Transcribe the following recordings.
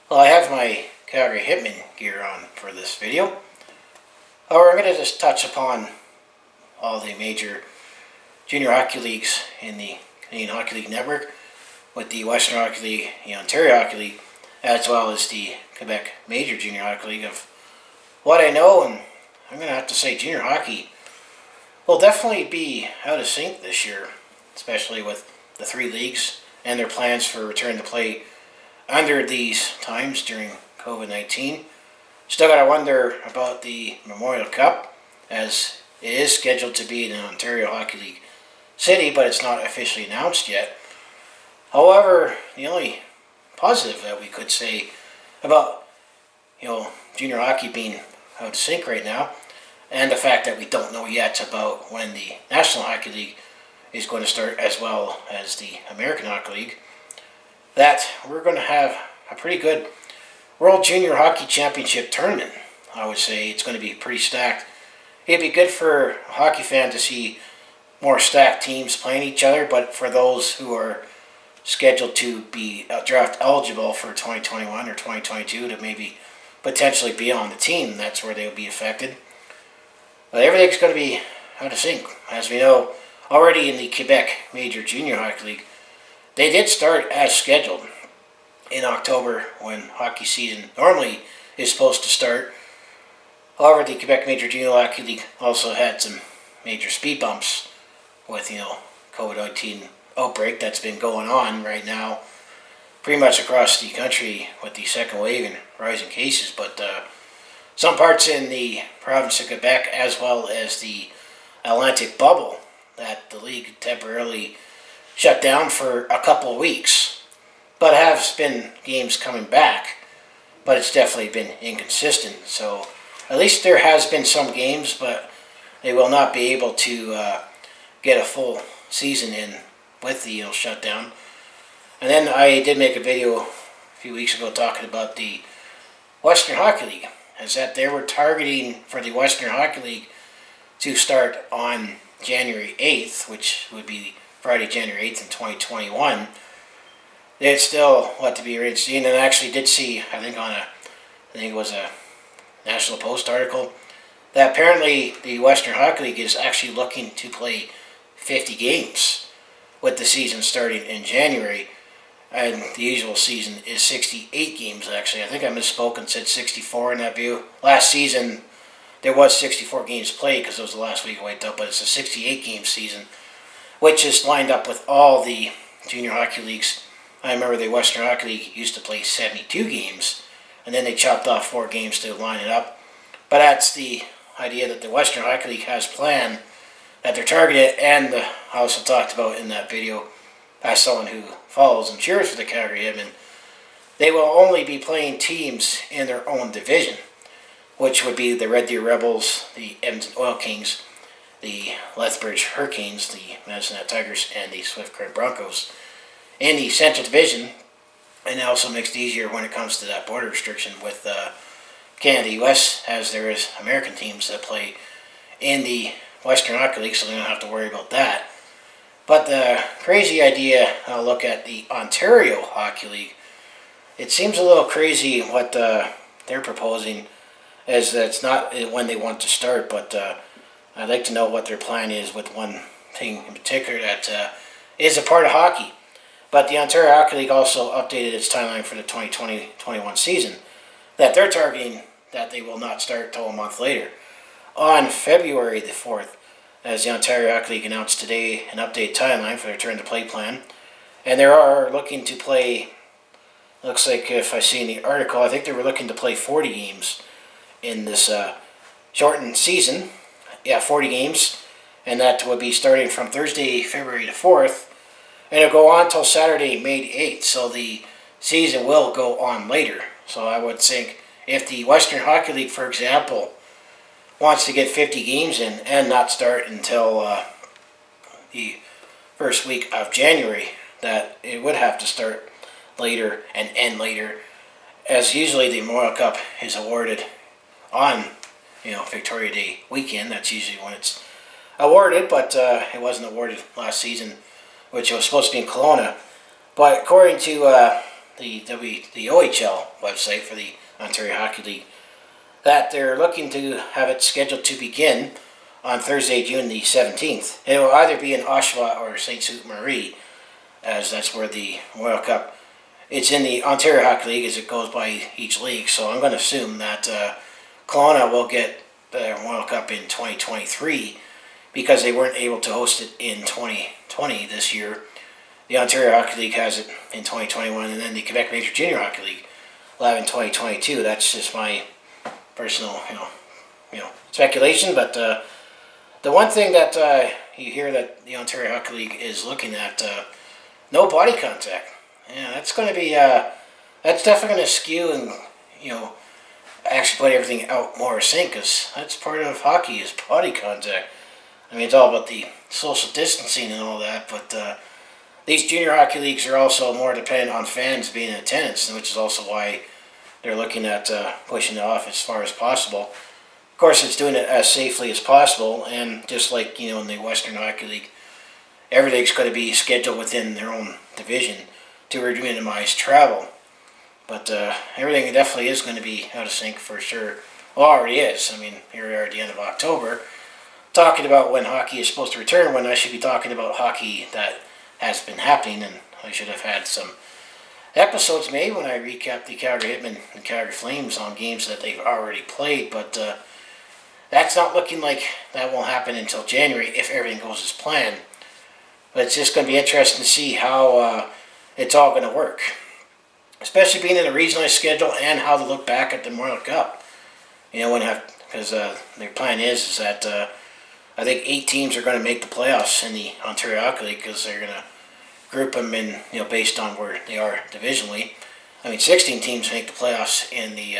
Well, I have my Calgary Hitman gear on for this video. However, I'm going to just touch upon all the major junior hockey leagues in the Canadian Hockey League network, with the Western Hockey League, the Ontario Hockey League, as well as the Quebec Major Junior Hockey League of what I know. And I'm going to have to say junior hockey will definitely be out of sync this year, especially with the three leagues and their plans for return to play under these times during COVID-19. Still got to wonder about the Memorial Cup, as it is scheduled to be in an Ontario Hockey League city, but it's not officially announced yet. However, the only positive that we could say about junior hockey being out of sync right now, and the fact that we don't know yet about when the National Hockey League is going to start, as well as the American Hockey League, that we're going to have a pretty good World Junior Hockey Championship tournament. I would say it's going to be pretty stacked. It'd be good for a hockey fan to see more stacked teams playing each other, but for those who are scheduled to be draft eligible for 2021 or 2022 to maybe potentially be on the team, that's where they'll be affected. But everything's going to be out of sync. As we know, already in the Quebec Major Junior Hockey League, they did start as scheduled in October, when hockey season normally is supposed to start. However, the Quebec Major Junior Hockey League also had some major speed bumps with COVID-19 outbreak that's been going on right now pretty much across the country with the second wave and rising cases. But some parts in the province of Quebec, as well as the Atlantic bubble, that the league temporarily shut down for a couple of weeks, but have been games coming back, but it's definitely been inconsistent. So at least there has been some games, but they will not be able to get a full season in with the shutdown. And then I did make a video a few weeks ago talking about the Western Hockey League, as that they were targeting for the Western Hockey League to start on January 8th, which would be Friday, January 8th in 2021. It's still what to be seen, and I actually did see, I think it was a National Post article, that apparently the Western Hockey League is actually looking to play 50 games with the season starting in January, and the usual season is 68 games actually. I think I misspoke and said 64 in that view. Last season there was 64 games played because it was the last week I wiped up, but it's a 68 game season, which is lined up with all the junior hockey leagues. I remember the Western Hockey League used to play 72 games, and then they chopped off 4 games to line it up. But that's the idea that the Western Hockey League has planned, that they're targeted, and I also talked about in that video, as someone who follows and cheers for the Calgary Hitmen, they will only be playing teams in their own division, which would be the Red Deer Rebels, the Edmonton Oil Kings, the Lethbridge Hurricanes, the Medicine Hat Tigers, and the Swift Current Broncos in the Central Division. And it also makes it easier when it comes to that border restriction with Canada-US, as there is American teams that play in the Western Hockey League, so they don't have to worry about that. But the crazy idea, I'll look at the Ontario Hockey League. It seems a little crazy what they're proposing, as it's not when they want to start, but I'd like to know what their plan is with one thing in particular that is a part of hockey. But the Ontario Hockey League also updated its timeline for the 2020-21 season, that they're targeting that they will not start till a month later, on February the 4th, as the Ontario Hockey League announced today an updated timeline for their return to play plan. And they are looking to play, looks like if I see in the article, I think they were looking to play 40 games in this shortened season. Yeah, 40 games, and that would be starting from Thursday, February the 4th, and it'll go on until Saturday, May the 8th, so the season will go on later. So I would think if the Western Hockey League, for example, wants to get 50 games in and not start until the first week of January, that it would have to start later and end later, as usually the Memorial Cup is awarded on Victoria Day weekend. That's usually when it's awarded, but it wasn't awarded last season, which was supposed to be in Kelowna. But according to the OHL website for the Ontario Hockey League that they're looking to have it scheduled to begin on Thursday, June the 17th. It will either be in Oshawa or Saint Sault Marie, as that's where the World Cup. It's in the Ontario Hockey League as it goes by each league, so I'm going to assume that Kelowna will get the World Cup in 2023 because they weren't able to host it in 2020 this year. The Ontario Hockey League has it in 2021, and then the Quebec Major Junior Hockey League will have it in 2022. That's just my personal, speculation. But the one thing that you hear that the Ontario Hockey League is looking at, no body contact. Yeah, that's going to be that's definitely going to skew and actually put everything out more sync, because that's part of hockey is body contact. I mean, it's all about the social distancing and all that, but these junior hockey leagues are also more dependent on fans being in attendance, which is also why they're looking at pushing it off as far as possible. Of course, it's doing it as safely as possible, and just like in the Western Hockey League, everything's going to be scheduled within their own division to minimize travel. But everything definitely is going to be out of sync for sure. Well, already is. I mean, here we are at the end of October, talking about when hockey is supposed to return, when I should be talking about hockey that has been happening, and I should have had some episodes made when I recap the Calgary Hitmen and Calgary Flames on games that they've already played, but that's not looking like that won't happen until January if everything goes as planned. But it's just going to be interesting to see how it's all going to work, especially being in a regionalized schedule, and how to look back at the World Cup. Because their plan is that I think 8 teams are going to make the playoffs in the Ontario Hockey League, because they're going to group them in, based on where they are divisionally. I mean, 16 teams make the playoffs in the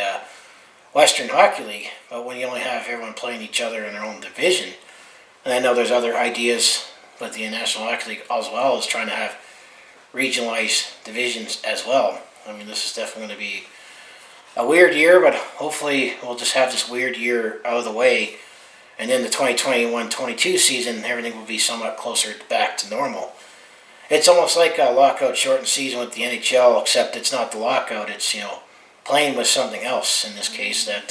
Western Hockey League, but when you only have everyone playing each other in their own division, and I know there's other ideas with the National Hockey League as well as trying to have regionalized divisions as well. I mean, this is definitely going to be a weird year, but hopefully we'll just have this weird year out of the way, and then the 2021-22 season, everything will be somewhat closer back to normal. It's almost like a lockout shortened season with the NHL, except it's not the lockout, it's, playing with something else in this case that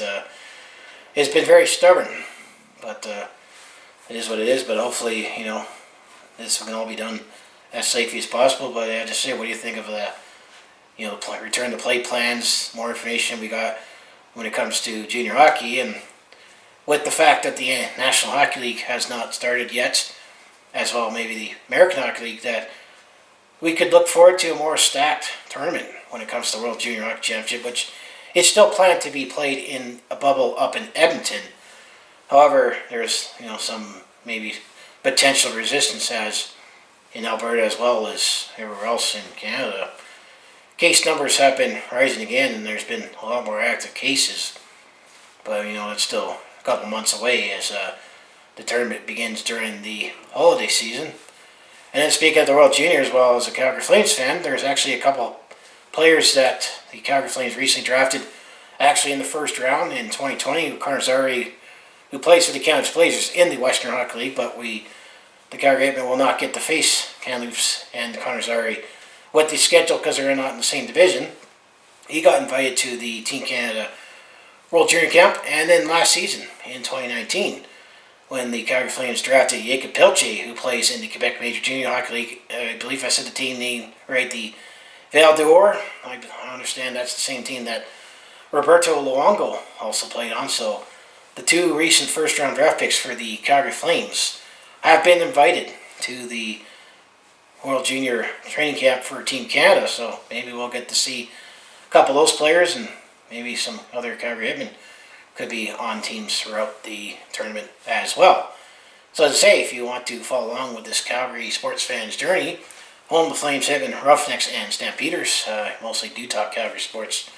has been very stubborn. But it is what it is, but hopefully, this can all be done as safely as possible. But I have to say, what do you think of the, return to play plans, more information we got when it comes to junior hockey, and with the fact that the National Hockey League has not started yet, as well maybe the American Hockey League, that we could look forward to a more stacked tournament when it comes to the World Junior Hockey Championship, which is still planned to be played in a bubble up in Edmonton. However, there's some maybe potential resistance as in Alberta as well as everywhere else in Canada. Case numbers have been rising again, and there's been a lot more active cases. But it's still a couple months away as the tournament begins during the holiday season. And then speaking of the World Juniors, well, as a Calgary Flames fan, there's actually a couple players that the Calgary Flames recently drafted, actually in the first round in 2020. Connor Zary, who plays for the Kamloops Blazers in the Western Hockey League, but the Calgary Hitmen will not get to face Kamloops and Connor Zary with the schedule because they're not in the same division. He got invited to the Team Canada World Junior Camp, and then last season in 2019, when the Calgary Flames drafted Jacob Pilche, who plays in the Quebec Major Junior Hockey League. I believe I said the team name right, the Val d'Or. I understand that's the same team that Roberto Luongo also played on. So the 2 recent first-round draft picks for the Calgary Flames have been invited to the World Junior Training Camp for Team Canada. So maybe we'll get to see a couple of those players, and maybe some other Calgary Hitmen could be on teams throughout the tournament as well. So as I say, if you want to follow along with this Calgary sports fans journey, home to Flames, Hitmen, Roughnecks, and Stampeders, I mostly do talk Calgary sports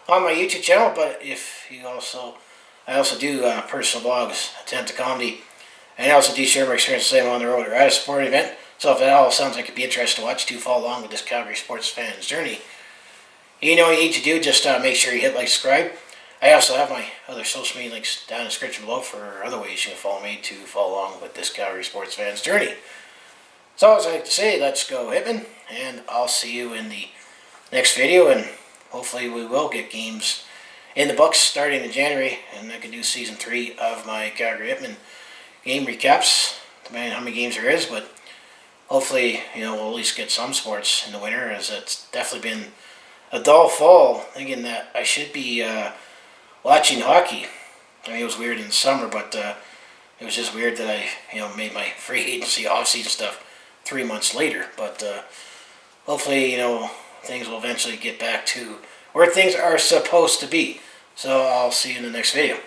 on my YouTube channel, but I also do personal blogs, attempt to comedy, and I also do share my experiences on the road or at a sporting event. So if that all sounds like it'd be interesting to watch, do follow along with this Calgary sports fans journey. What you need to do, just make sure you hit like, subscribe. I also have my other social media links down in the description below for other ways you can follow me to follow along with this Calgary sports fans journey. So as I like to say, let's go Hitmen, and I'll see you in the next video, and hopefully we will get games in the books starting in January, and I can do season 3 of my Calgary Hitmen game recaps, depending on how many games there is. But hopefully, we'll at least get some sports in the winter, as it's definitely been a dull fall, thinking that I should be watching hockey. I mean, it was weird in the summer, but it was just weird that I, made my free agency off-season stuff 3 months later. But hopefully, things will eventually get back to where things are supposed to be. So I'll see you in the next video.